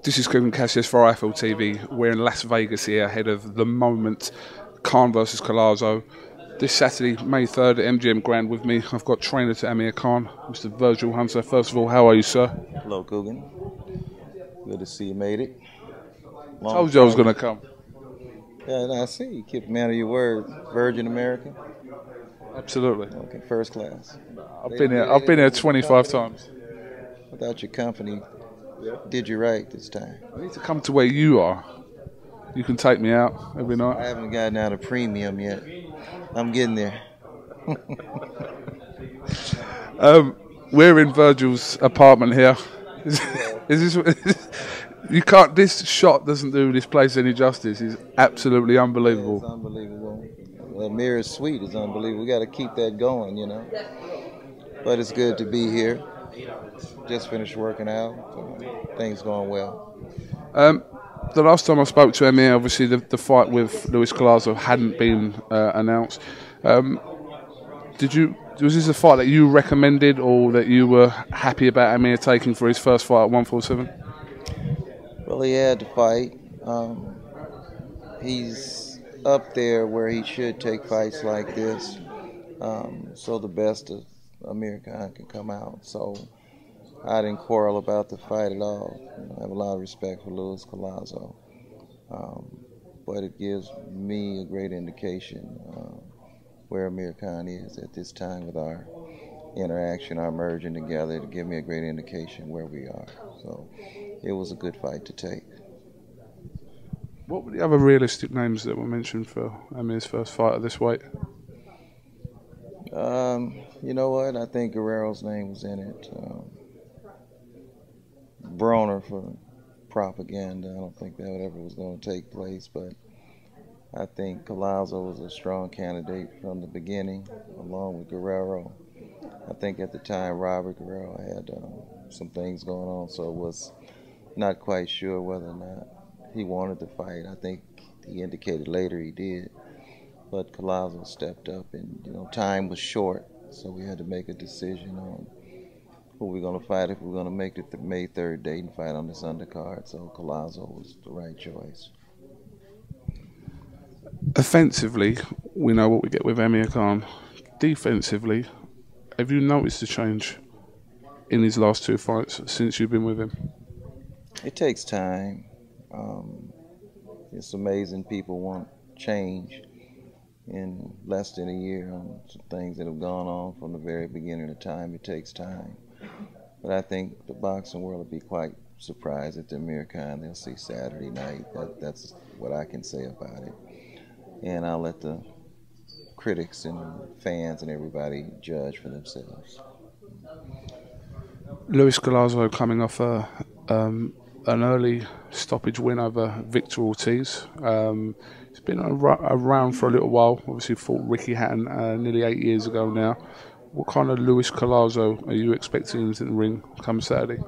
This is Kevin Cassius for IFL TV. We're in Las Vegas here ahead of the moment Khan versus COLLAZO. This Saturday, May 3rd at MGM Grand with me. I've got trainer to Amir Khan, Mr. Virgil Hunter. First of all, how are you, sir? Hello, Coogan. Good to see you made it. Told you I was going to come. Yeah, I see. You keep a man of your word. Virgin American? Absolutely. Okay, first class. I've been here 25 times. Without your company, did you right this time? I need to come to where you are. You can take me out every night. I haven't gotten out of premium yet. I'm getting there. We're in Virgil's apartment here. Is this? You can't. This shot doesn't do this place any justice. It's absolutely unbelievable. It's unbelievable. Amir's suite is unbelievable. We got to keep that going, you know. But it's good to be here. Just finished working out. Things going well. The last time I spoke to Amir, obviously the fight with Luis COLLAZO hadn't been announced. Was this a fight that you recommended or that you were happy about Amir taking for his first fight at 147? Well, he had to fight. He's up there where he should take fights like this. So the best of Amir Khan can come out. So I didn't quarrel about the fight at all. I have a lot of respect for Luis COLLAZO. But it gives me a great indication where Amir Khan is at this time with our interaction, our merging together, to give me a great indication where we are. So it was a good fight to take. What were the other realistic names that were mentioned for Amir's first fight at this weight? You know what? I think Guerrero's name was in it. Broner for propaganda. I don't think that ever was going to take place, but I think COLLAZO was a strong candidate from the beginning, along with Guerrero. I think at the time Robert Guerrero had some things going on, so was not quite sure whether or not he wanted to fight. I think he indicated later he did, but COLLAZO stepped up, and time was short, so we had to make a decision on who we're going to fight if we're going to make it the May 3rd date and fight on this undercard. So COLLAZO was the right choice. Offensively, we know what we get with Amir Khan. Defensively, have you noticed a change in his last two fights since you've been with him? It takes time. It's amazing people want change in less than a year on some things that have gone on from the very beginning of time. It takes time. But I think the boxing world will be quite surprised at the Amir Khan they'll see Saturday night. That's what I can say about it. And I'll let the critics and fans and everybody judge for themselves. Luis COLLAZO coming off an early stoppage win over Victor Ortiz. He's been around for a little while. Obviously fought Ricky Hatton nearly 8 years ago now. What kind of Luis COLLAZO are you expecting into the ring come Saturday?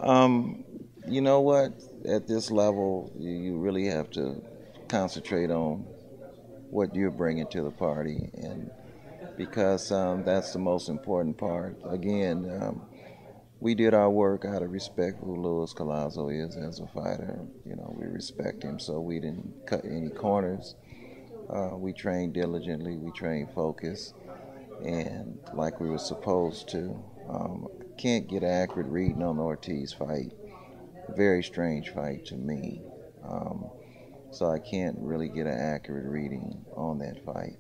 You know what? At this level, you really have to concentrate on what you're bringing to the party, and because that's the most important part. Again, we did our work out of respect for who Luis COLLAZO is as a fighter. We respect him, so we didn't cut any corners. We trained diligently, we trained focused, and like we were supposed to. Can't get an accurate reading on the Ortiz fight. Very strange fight to me. So I can't really get an accurate reading on that fight.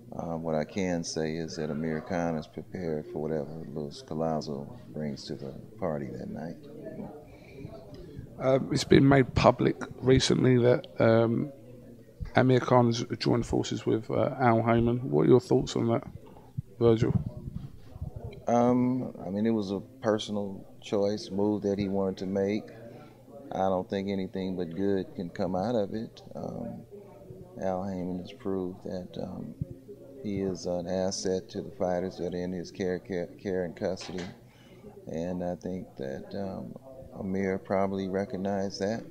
What I can say is that Amir Khan is prepared for whatever Luis COLLAZO brings to the party that night. It's been made public recently that Amir Khan has joined forces with Al Heyman. What are your thoughts on that, Virgil? I mean, it was a personal choice, move that he wanted to make. I don't think anything but good can come out of it. Al Heyman has proved that he is an asset to the fighters that are in his care and custody. And I think that Amir probably recognized that.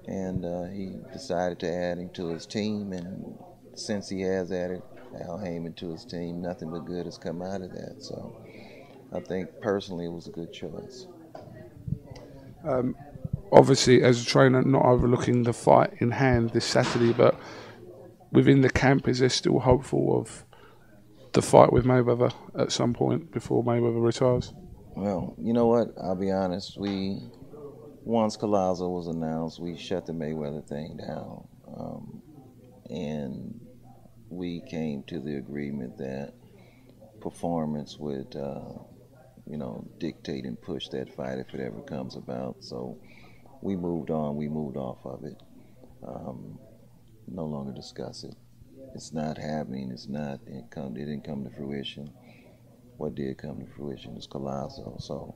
And he decided to add him to his team. And since he has added Al Heyman to his team, nothing but good has come out of that. So I think personally it was a good choice. Obviously, as a trainer, not overlooking the fight in hand this Saturday, but within the camp, is there still hopeful of the fight with Mayweather at some point before Mayweather retires? Well, you know what? I'll be honest. Once COLLAZO was announced, we shut the Mayweather thing down, and we came to the agreement that performance would, dictate and push that fight if it ever comes about. So we moved on. We moved off of it. No longer discuss it. It's not happening. It didn't come to fruition. What did come to fruition is COLLAZO. So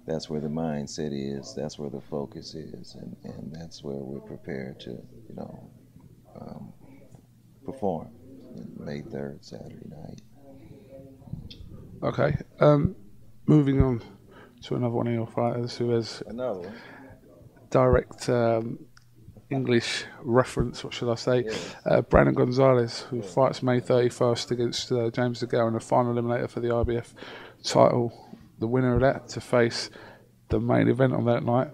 that's where the mindset is. That's where the focus is, and that's where we're prepared to, um, perform. May 3rd, Saturday night. Okay. Moving on to another one of your fighters who has Another one. direct English reference, what should I say? Yes. Brandon Gonzalez, who fights May 31st against James DeGAle in the final eliminator for the IBF title. The winner of that to face the main event on that night,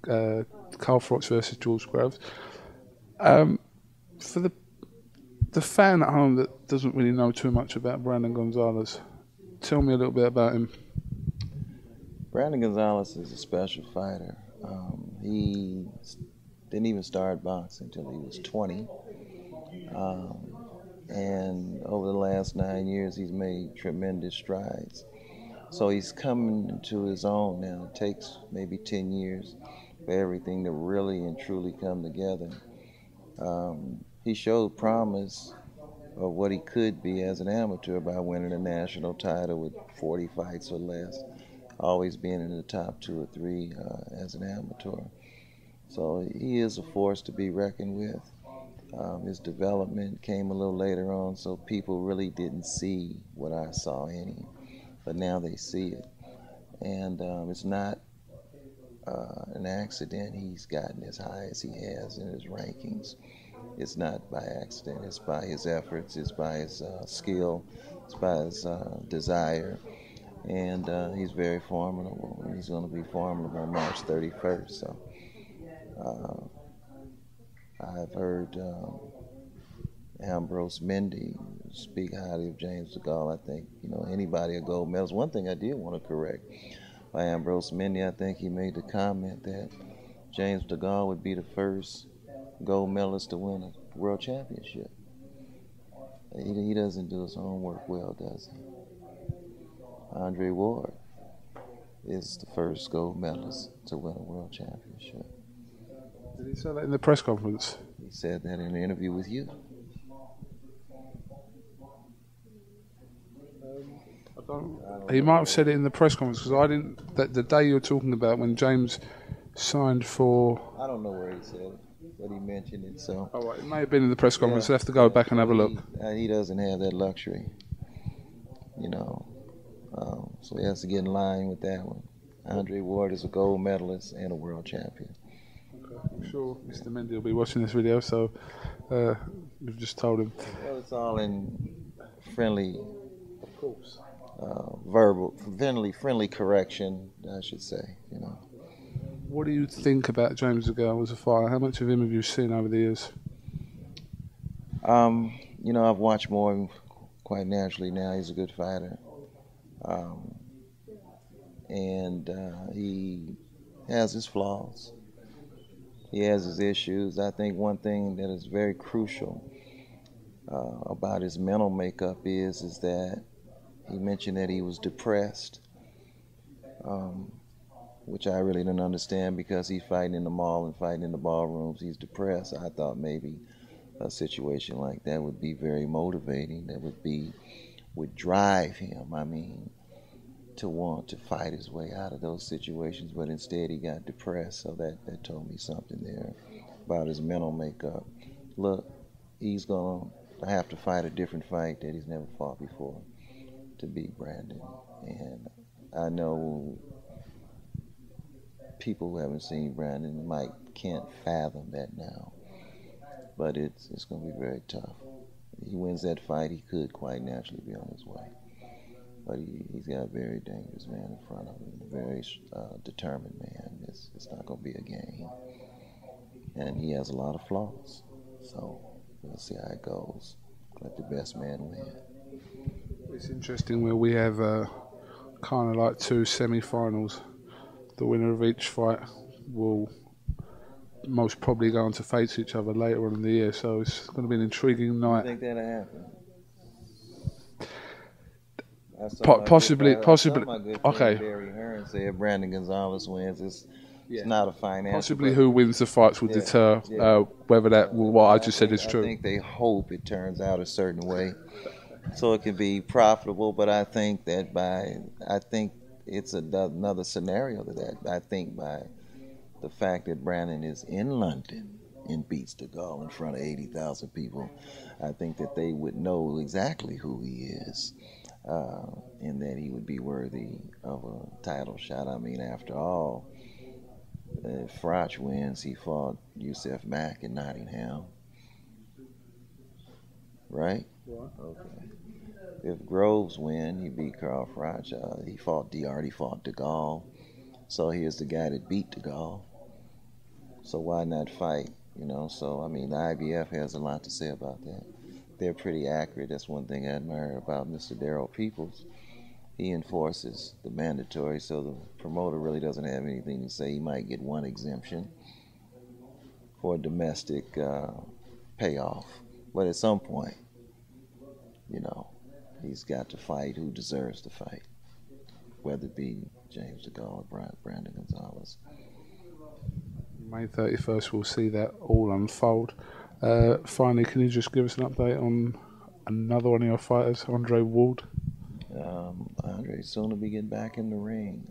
Carl Froch versus George Groves. For the fan at home that doesn't really know too much about Brandon Gonzalez, tell me a little bit about him. Brandon Gonzalez is a special fighter. He didn't even start boxing until he was 20. And over the last 9 years, he's made tremendous strides. So he's coming into his own now. It takes maybe 10 years for everything to really and truly come together. He showed promise of what he could be as an amateur by winning a national title with 40 fights or less, always being in the top 2 or 3 as an amateur. So he is a force to be reckoned with. His development came a little later on, so people really didn't see what I saw in him, but now they see it. And it's not an accident he's gotten as high as he has in his rankings. It's not by accident. It's by his efforts. It's by his skill. It's by his desire. And he's very formidable. And he's going to be formidable on March 31st. So I've heard Ambrose Mendy speak highly of James DeGAle. I think, anybody a gold medalist. One thing I did want to correct by Ambrose Mendy, I think he made the comment that James DeGAle would be the first gold medalist to win a world championship. He doesn't do his homework well, does he? Andre Ward is the first gold medalist to win a world championship. Did he say that in the press conference? He said that in an interview with you. He might have said it in the press conference because I didn't. The day you're talking about when James signed for. I don't know where he said it, but he mentioned it. So. Oh, right. It may have been in the press conference. Yeah. I'll have to go back and have a look. He doesn't have that luxury, so he has to get in line with that one. Andre Ward is a gold medalist and a world champion. Okay. I'm sure Mr. Mendy will be watching this video, so we've just told him. Well, it's all in friendly, of course, friendly correction, I should say. What do you think about James DeGAle as a fighter? How much of him have you seen over the years? I've watched more of him quite naturally now. He's a good fighter. And he has his flaws. He has his issues. I think one thing that is very crucial about his mental makeup is that he mentioned that he was depressed, which I really didn't understand because he's fighting in the mall and fighting in the ballrooms. He's depressed. I thought maybe a situation like that would be very motivating. That would drive him. To want to fight his way out of those situations, but instead he got depressed. So that told me something there about his mental makeup. Look, he's going to have to fight a different fight that he's never fought before to beat Brandon. And I know people who haven't seen Brandon can't fathom that now, but it's going to be very tough. If he wins that fight, he could quite naturally be on his way. but he's got a very dangerous man in front of him, a very determined man. It's not going to be a game. And he has a lot of flaws. So we'll see how it goes. Let the best man win. It's interesting where we have kind of like two semi-finals. The winner of each fight will most probably go on to face each other later on in the year. So it's going to be an intriguing night. You think that'll happen? Possibly. Okay. Barry Hearn said Brandon Gonzalez wins. It's not a financial. Possibly who wins the fights will deter whether what I just said is true. I think they hope it turns out a certain way, so it can be profitable. But I think it's another scenario to that. I think by the fact that Brandon is in London and beats DeGALE in front of 80,000 people, I think that they would know exactly who he is. And that he would be worthy of a title shot. I mean, after all, if Froch wins, he fought Yusuf Mack in Nottingham. Right? Okay. If Groves win, he beat Carl Froch. He already fought DeGALE. So here's the guy that beat DeGALE. So why not fight? So I mean, the IBF has a lot to say about that. They're pretty accurate. That's one thing I admire about Mr. Darryl Peoples. He enforces the mandatory, so the promoter really doesn't have anything to say. He might get one exemption for domestic payoff. But at some point, he's got to fight who deserves to fight, whether it be James DeGALE or Brandon Gonzalez. May 31st, we'll see that all unfold. Finally, can you just give us an update on another one of your fighters, Andre Ward? Andre's soon to be getting back in the ring.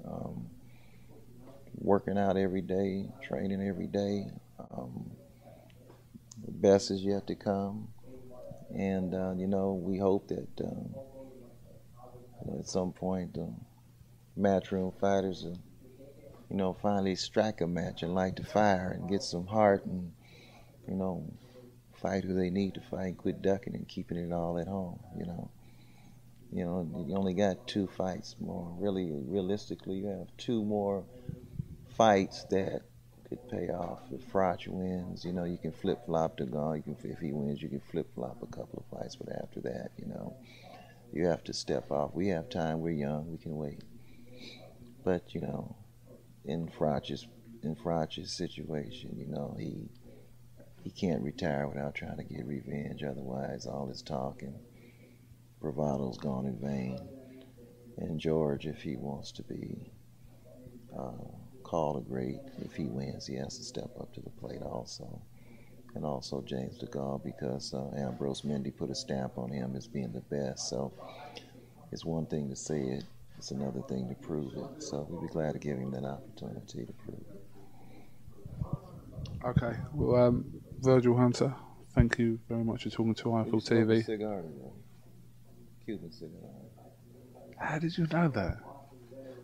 Working out every day, training every day. The best is yet to come. And, we hope that at some point the matchroom fighters will, finally strike a match and light the fire and get some heart and, fight who they need to fight, quit ducking and keeping it all at home, You only got 2 fights more. Really, realistically, you have 2 more fights that could pay off. If Froch wins, you can flip-flop DeGALE. If he wins, you can flip-flop a couple of fights. But after that, you have to step off. We have time. We're young. We can wait. But, in Froch's situation, he can't retire without trying to get revenge. Otherwise, all his talk and bravado's gone in vain. And George, if he wants to be called a great, if he wins, he has to step up to the plate also. And also James DeGALE, because Ambrose Mendy put a stamp on him as being the best. So it's one thing to say it, it's another thing to prove it. So we'd be glad to give him that opportunity to prove it. Okay. Well, Virgil Hunter, thank you very much for talking to IFL TV. Cigar today. Cuban cigar. How did you know that?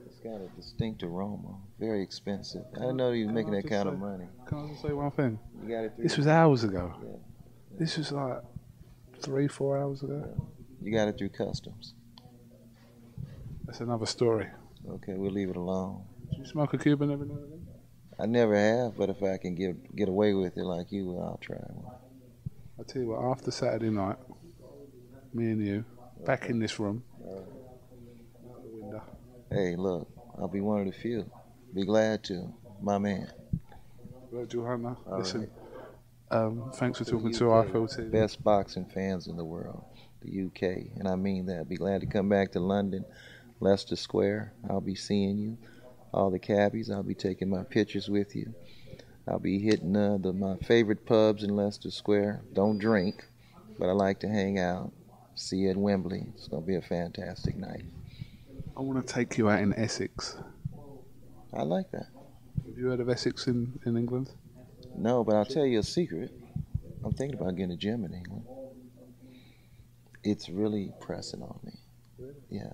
It's got a distinct aroma. Very expensive. I didn't know you were making that kind of money. Can I just say one thing? You got it. This was hours ago. Yeah. This was like 3-4 hours ago. Yeah. You got it through customs. That's another story. Okay, we'll leave it alone. Do you smoke a Cuban every now and then? I never have, but if I can get away with it like you, I'll try one. I'll tell you what, after Saturday night, me and you, back in this room. Hey, look, I'll be one of the few. Be glad to, my man. Virgil Hunter, listen, right. Thanks for talking to IFL TV. Best boxing fans in the world, the UK, and I mean that. Be glad to come back to London, Leicester Square. I'll be seeing you. All the cabbies, I'll be taking my pictures with you. I'll be hitting my favorite pubs in Leicester Square. Don't drink, but I like to hang out. See you at Wembley. It's going to be a fantastic night. I want to take you out in Essex. I like that. Have you heard of Essex in England? No, but I'll tell you a secret. I'm thinking about getting a gym in England. It's really pressing on me. Really? Yeah,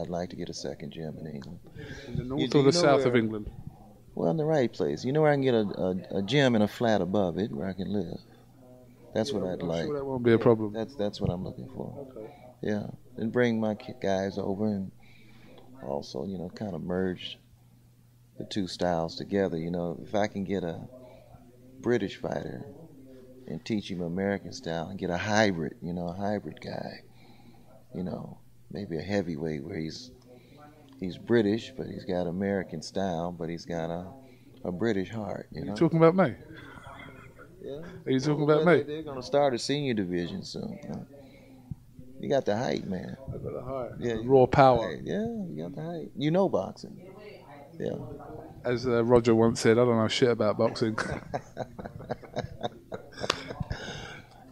I'd like to get a second gym in England. In the north or the south of England? Well, in the right place. You know where I can get a gym and a flat above it where I can live. That's what I'd like. Sure that won't be a problem. That's what I'm looking for. Okay. Yeah, and bring my guys over, and also, you know, kind of merge the two styles together. You know, if I can get a British fighter and teach him American style and get a hybrid, you know, a hybrid guy, you know, maybe a heavyweight where he's British, but he's got American style, but he's got a British heart, you Are you know. talking about me? Yeah. Are you talking about me? They're going to start a senior division soon. Huh? You got the height, man. I've got the height. Yeah, Raw power. Yeah, you got the height. You know boxing. Yeah. As Roger once said, I don't know shit about boxing.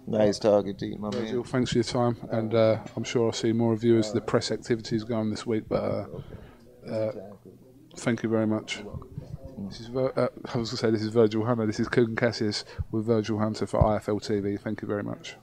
Nice talking to you, my Virgil, man. thanks for your time, and I'm sure I'll see more of you as the press activities go on this week. But thank you very much. This is I was going to say this is Virgil Hunter. This is Kugan Cassius with Virgil Hunter for IFL TV. Thank you very much.